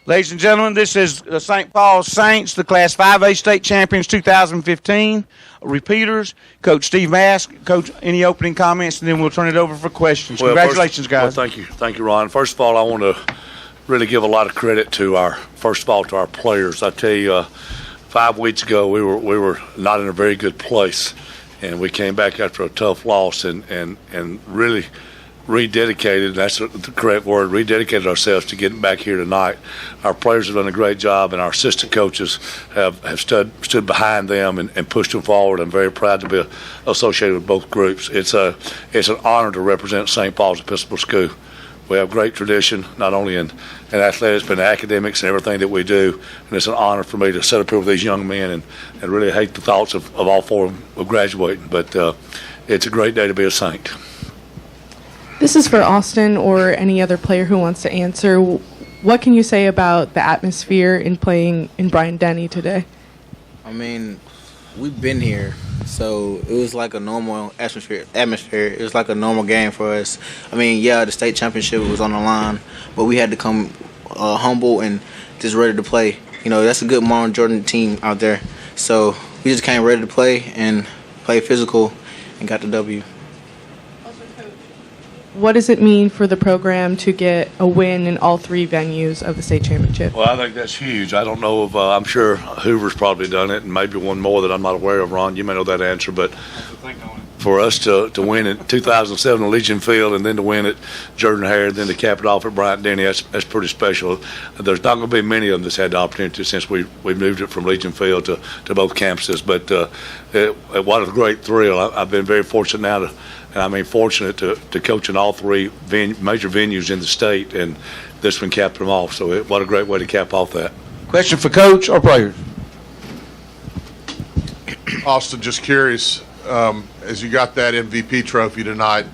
Ladies and gentlemen, this is the St. Paul Saints, the Class 5A state champions 2015 repeaters. Coach Steve Mask. Coach, any opening comments, and then we'll turn it over for questions. Well, Congratulations, guys. Well, thank you, Ron. First of all, I want to really give a lot of credit to our players. I tell you, 5 weeks ago we were not in a very good place, and we came back after a tough loss and really rededicated, that's the correct word, rededicated ourselves to getting back here tonight. Our players have done a great job, and our assistant coaches have stood behind them and pushed them forward. I'm very proud to be associated with both groups. It's an honor to represent St. Paul's Episcopal School. We have great tradition, not only in athletics, but in academics and everything that we do. And it's an honor for me to sit up here with these young men and really hate the thoughts of all four of graduating. But it's a great day to be a Saint. This is for Austin or any other player who wants to answer. What can you say about the atmosphere in playing in Bryant-Denny today? I mean, we've been here, so it was like a normal atmosphere. It was like a normal game for us. I mean, yeah, the state championship was on the line, but we had to come humble and just ready to play. You know, that's a good Marlon Jordan team out there. So we just came ready to play and play physical and got the W. What does it mean for the program to get a win in all 3 venues of the state championship? Well, I think that's huge. I don't know if I'm sure Hoover's probably done it, and maybe one more that I'm not aware of. Ron, you may know that answer, but for us to win in 2007 at Legion Field and then to win at Jordan-Hare, then to cap it off at Bryant-Denny, that's pretty special. There's not going to be many of them that's had the opportunity since we moved it from Legion Field to both campuses. But what a great thrill. I've been very fortunate now fortunate to coach in all 3 major venues in the state, and this one capped them off. So what a great way to cap off that. Question for Coach or players? Austin, just curious, as you got that MVP trophy tonight,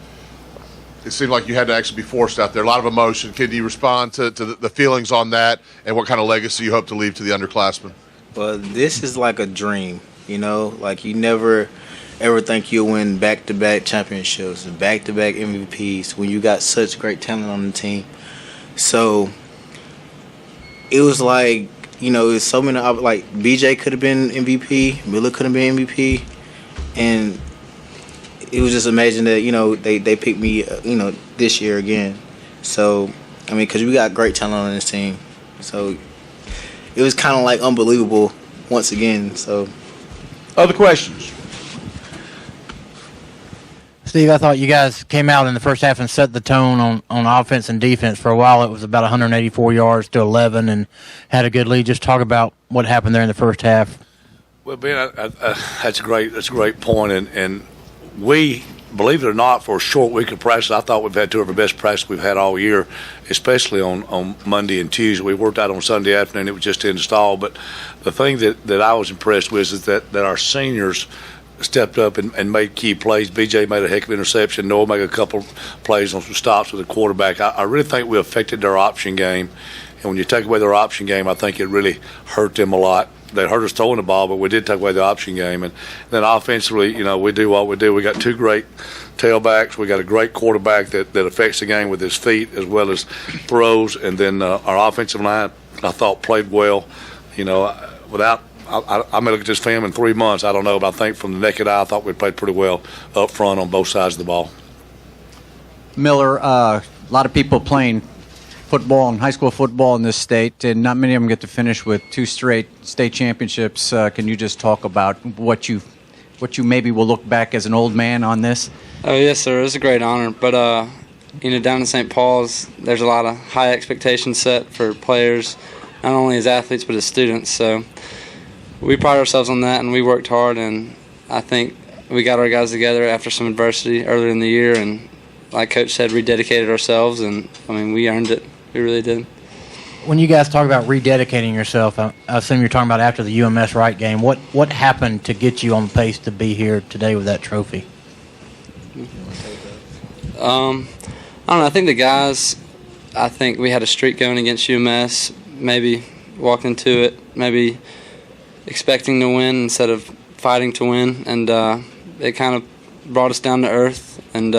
it seemed like you had to actually be forced out there. A lot of emotion. Can you respond to the feelings on that, and what kind of legacy you hope to leave to the underclassmen? Well, this is like a dream, you know? Like, you never ever think you'll win back-to-back championships and back-to-back MVPs when you got such great talent on the team. So it was like, you know, it's so many, like BJ could have been MVP, Miller could have been MVP, and it was just amazing that, you know, they picked me, you know, this year again. So, I mean, because we got great talent on this team. So it was kind of like unbelievable once again. So, other questions? Steve, I thought you guys came out in the first half and set the tone on offense and defense. For a while, it was about 184 yards to 11 and had a good lead. Just talk about what happened there in the first half. Well, Ben, that's a great point. And we, believe it or not, for a short week of practice, I thought we've had 2 of our best practices we've had all year, especially on Monday and Tuesday. We worked out on Sunday afternoon. It was just installed. But the thing that I was impressed with is that our seniors stepped up and made key plays. BJ made a heck of an interception. Noah made a couple plays on some stops with the quarterback. I really think we affected their option game. And when you take away their option game, I think it really hurt them a lot. They hurt us throwing the ball, but we did take away the option game. And then offensively, you know, we do what we do. We got 2 great tailbacks. We got a great quarterback that affects the game with his feet as well as throws. And then our offensive line, I thought, played well. You know, I may look at this film in 3 months. I don't know, but I think from the naked eye, I thought we played pretty well up front on both sides of the ball. Miller, a lot of people playing football and high school football in this state, and not many of them get to finish with 2 straight state championships. Can you just talk about what you maybe will look back as an old man on this? Oh, yes, sir. It was a great honor. But, you know, down in St. Paul's, there's a lot of high expectations set for players, not only as athletes but as students. So we pride ourselves on that, and we worked hard, and I think we got our guys together after some adversity earlier in the year, and like Coach said, rededicated ourselves, and, I mean, we earned it. We really did. When you guys talk about rededicating yourself, I assume you're talking about after the UMS Wright game. What happened to get you on pace to be here today with that trophy? I don't know. I think the guys, I think we had a streak going against UMS, maybe walked into it, maybe expecting to win instead of fighting to win, and it kind of brought us down to earth, and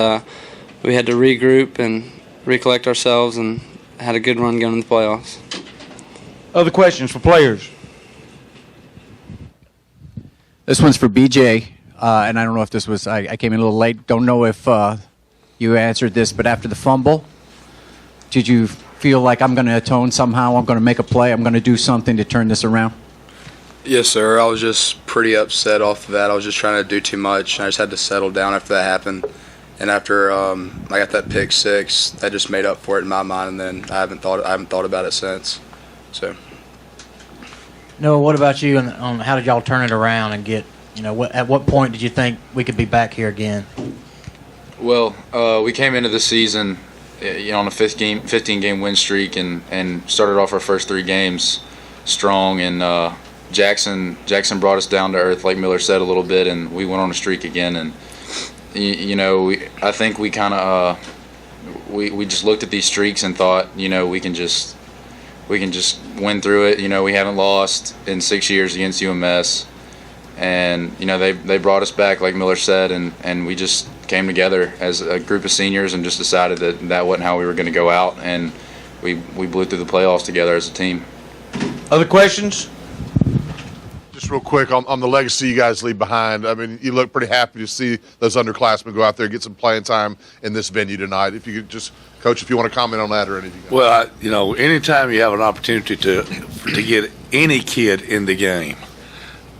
we had to regroup and recollect ourselves and had a good run going in the playoffs. Other questions for players? This one's for BJ, and I don't know if this was, I came in a little late. Don't know if you answered this, but after the fumble, did you feel like I'm going to atone somehow? I'm going to make a play. I'm going to do something to turn this around? Yes, sir. I was just pretty upset off of that. I was just trying to do too much. I just had to settle down after that happened. And after I got that pick six, that just made up for it in my mind. And then I haven't thought about it since. So. Noah, what about you? And how did y'all turn it around and get? At what point did you think we could be back here again? Well, we came into the season, on a 15-game win streak, and started off our first 3 games strong. And Jackson brought us down to earth, like Miller said, a little bit, and we went on a streak again. And I think we kind of we just looked at these streaks and thought, we can just win through it. We haven't lost in 6 years against UMS, and they brought us back, like Miller said, and we just came together as a group of seniors and just decided that wasn't how we were going to go out, and we blew through the playoffs together as a team. Other questions? Just real quick on the legacy you guys leave behind. I mean, you look pretty happy to see those underclassmen go out there and get some playing time in this venue tonight. If you could just, Coach, if you want to comment on that or anything. Well, anytime you have an opportunity to get any kid in the game,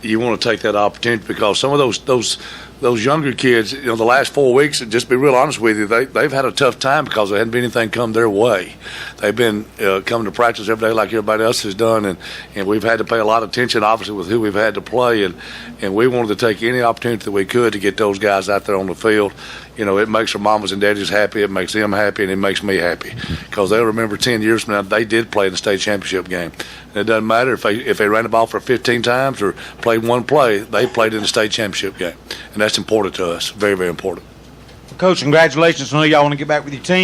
you want to take that opportunity, because some of those younger kids, the last 4 weeks, and just be real honest with you, they've had a tough time because there hadn't been anything come their way. They've been coming to practice every day like everybody else has done, and we've had to pay a lot of attention, obviously, with who we've had to play, and we wanted to take any opportunity that we could to get those guys out there on the field. It makes their mamas and daddies happy, it makes them happy, and it makes me happy, because they'll remember 10 years from now they did play in the state championship game. And it doesn't matter if they ran the ball for 15 times or played one play, they played in the state championship game. And that's important to us, very, very important. Coach, congratulations. I know y'all want to get back with your team.